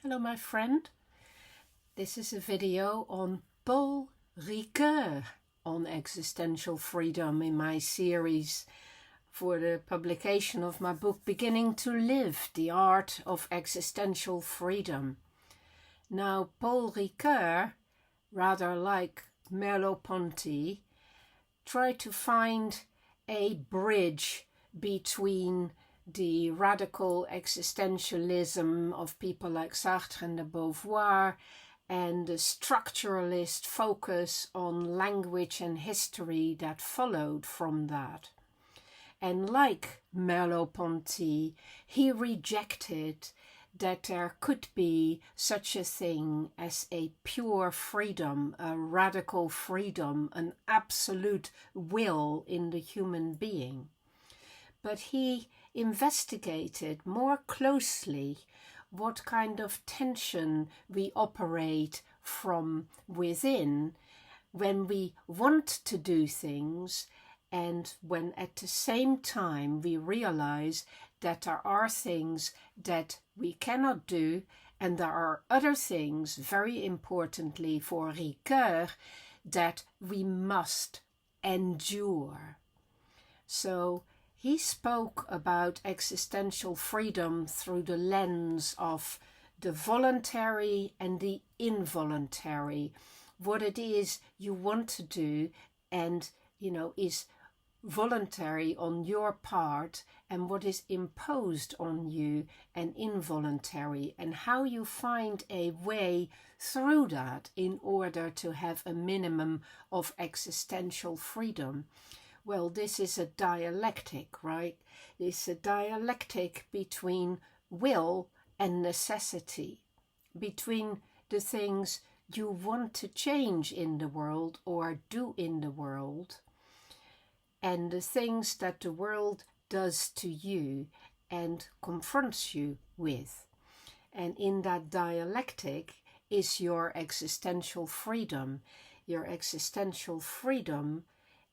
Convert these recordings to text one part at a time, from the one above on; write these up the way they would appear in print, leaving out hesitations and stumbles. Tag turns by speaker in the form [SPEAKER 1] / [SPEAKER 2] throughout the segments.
[SPEAKER 1] Hello my friend, this is a video on Paul Ricoeur on existential freedom in my series for the publication of my book Beginning to Live, the Art of Existential Freedom. Now Paul Ricoeur, rather like Merleau-Ponty, tried to find a bridge between the radical existentialism of people like Sartre and de Beauvoir and the structuralist focus on language and history that followed from that. And like Merleau-Ponty, he rejected that there could be such a thing as a pure freedom, a radical freedom, an absolute will in the human being. But he investigated more closely what kind of tension we operate from within when we want to do things and when at the same time we realize that there are things that we cannot do and there are other things, very importantly for Ricoeur, that we must endure. So he spoke about existential freedom through the lens of the voluntary and the involuntary, what it is you want to do and, is voluntary on your part and what is imposed on you and involuntary, and how you find a way through that in order to have a minimum of existential freedom. Well, this is a dialectic, right? It's a dialectic between will and necessity, between the things you want to change in the world or do in the world, and the things that the world does to you and confronts you with. And in that dialectic is your existential freedom. Your existential freedom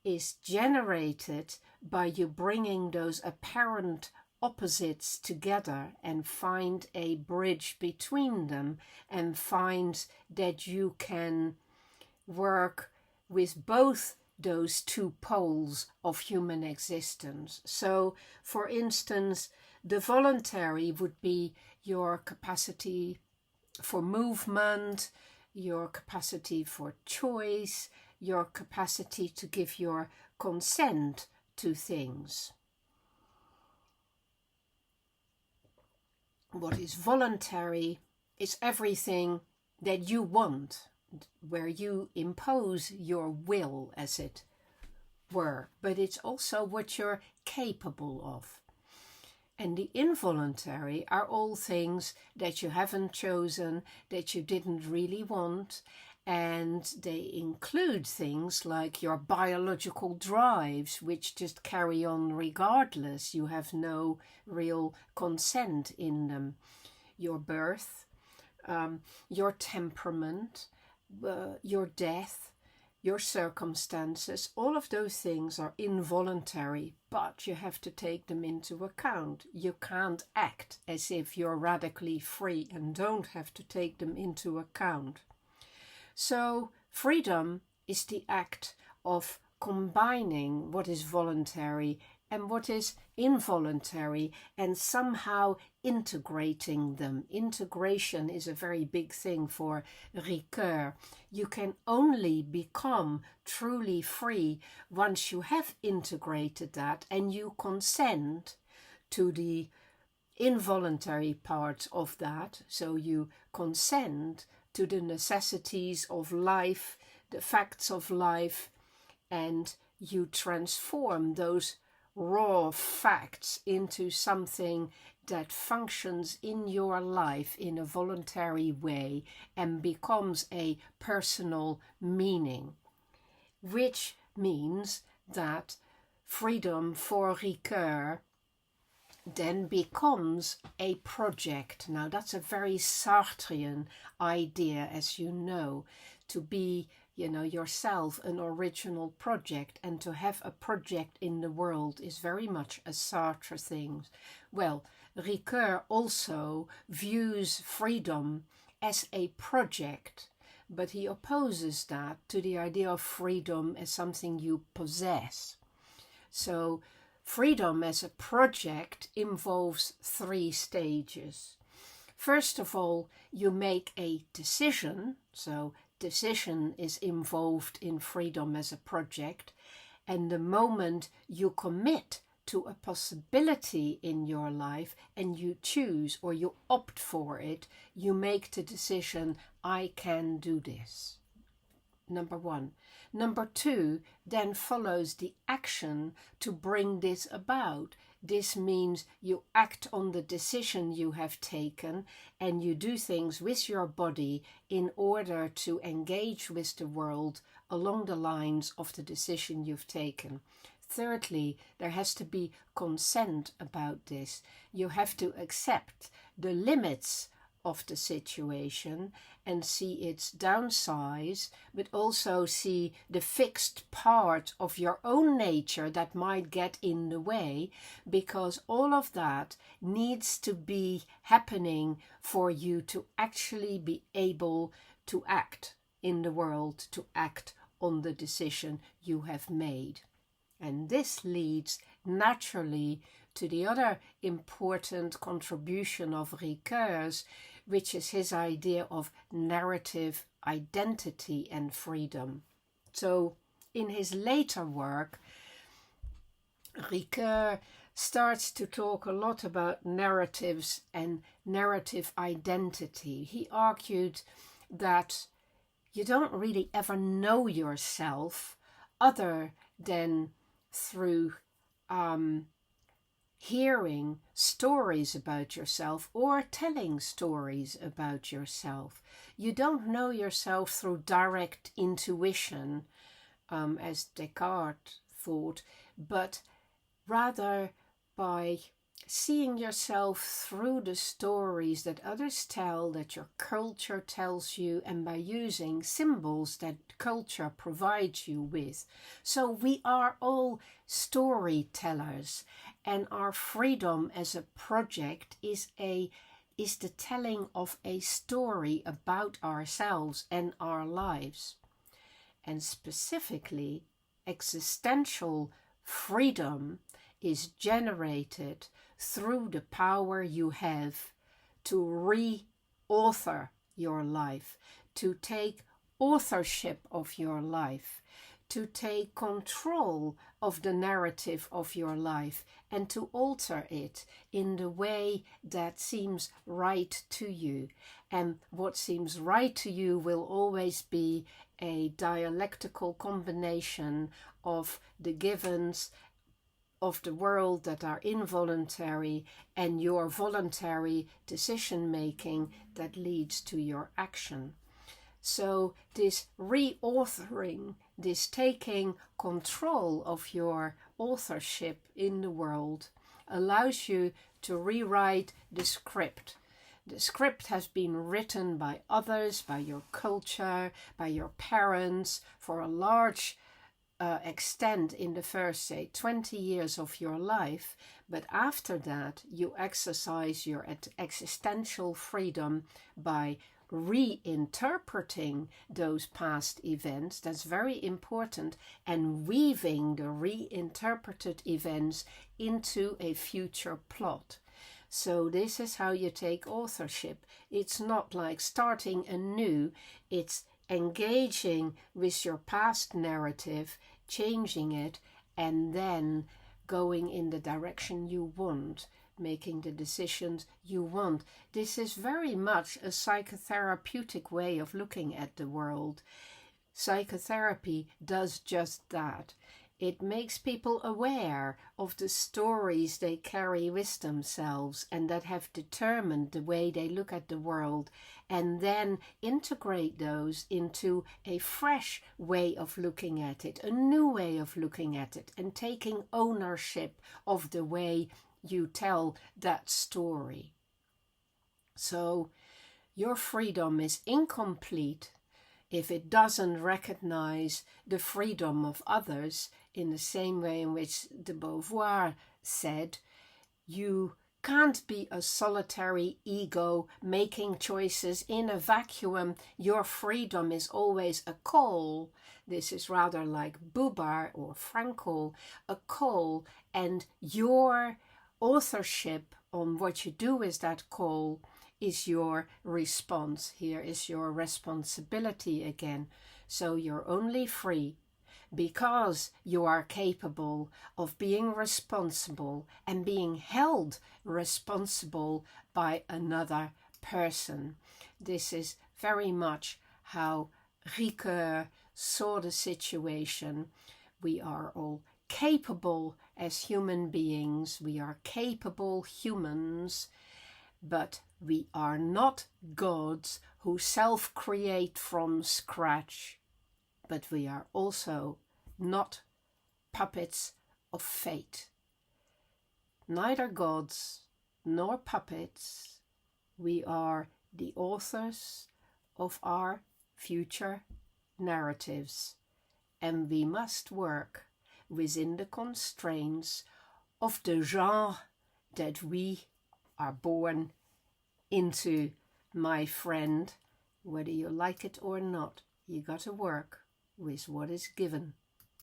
[SPEAKER 1] is generated by you bringing those apparent opposites together and find a bridge between them and find that you can work with both those two poles of human existence. So, for instance, the voluntary would be your capacity for movement, your capacity for choice, your capacity to give your consent to things. What is voluntary is everything that you want, where you impose your will, as it were, but it's also what you're capable of. And the involuntary are all things that you haven't chosen, that you didn't really want, and they include things like your biological drives, which just carry on regardless. You have no real consent in them. Your birth, your temperament, your death, your circumstances, all of those things are involuntary, but you have to take them into account. You can't act as if you're radically free and don't have to take them into account. So freedom is the act of combining what is voluntary and what is involuntary and somehow integrating them. Integration is a very big thing for Ricoeur. You can only become truly free once you have integrated that and you consent to the involuntary part of that. So you consent to the necessities of life, the facts of life, and you transform those raw facts into something that functions in your life in a voluntary way and becomes a personal meaning, which means that freedom for Ricoeur then becomes a project. Now that's a very Sartrean idea, as you know, to be, yourself an original project, and to have a project in the world is very much a Sartre thing. Well, Ricoeur also views freedom as a project, but he opposes that to the idea of freedom as something you possess. So freedom as a project involves 3 stages. First of all, you make a decision, so decision is involved in freedom as a project, and the moment you commit to a possibility in your life and you choose or you opt for it, you make the decision, I can do this. Number 1. Number 2, then follows the action to bring this about. This means you act on the decision you have taken and you do things with your body in order to engage with the world along the lines of the decision you've taken. Thirdly, there has to be consent about this. You have to accept the limits of the situation and see its downsides, but also see the fixed part of your own nature that might get in the way, because all of that needs to be happening for you to actually be able to act in the world, to act on the decision you have made. And this leads naturally to the other important contribution of Ricoeur's, which is his idea of narrative identity and freedom. So in his later work, Ricoeur starts to talk a lot about narratives and narrative identity. He argued that you don't really ever know yourself other than through hearing stories about yourself or telling stories about yourself. You don't know yourself through direct intuition, as Descartes thought, but rather by seeing yourself through the stories that others tell, that your culture tells you, and by using symbols that culture provides you with. So we are all storytellers, and our freedom as a project is the telling of a story about ourselves and our lives. And specifically, existential freedom is generated through the power you have to re-author your life, to take authorship of your life, to take control of the narrative of your life and to alter it in the way that seems right to you. And what seems right to you will always be a dialectical combination of the givens of the world that are involuntary and your voluntary decision-making that leads to your action. So this reauthoring, this taking control of your authorship in the world allows you to rewrite the script. The script has been written by others, by your culture, by your parents, for a large extent in the first, say, 20 years of your life. But after that, you exercise your existential freedom by reinterpreting those past events. That's very important, and weaving the reinterpreted events into a future plot. So this is how you take authorship. It's not like starting anew, it's engaging with your past narrative, changing it, and then going in the direction you want, making the decisions you want. This is very much a psychotherapeutic way of looking at the world. Psychotherapy does just that. It makes people aware of the stories they carry with themselves and that have determined the way they look at the world, and then integrate those into a fresh way of looking at it, a new way of looking at it, and taking ownership of the way you tell that story. So your freedom is incomplete if it doesn't recognize the freedom of others in the same way in which de Beauvoir said, you can't be a solitary ego making choices in a vacuum. Your freedom is always a call. This is rather like Buber or Frankl, a call, and your authorship on what you do with that call is your response. Here is your responsibility again. So you're only free because you are capable of being responsible and being held responsible by another person. This is very much how Ricoeur saw the situation. We are all capable as human beings. We are capable humans, but we are not gods who self-create from scratch. But we are also not puppets of fate. Neither gods nor puppets. We are the authors of our future narratives, and we must work within the constraints of the genre that we are born into, my friend. Whether you like it or not, you got to work with what is given.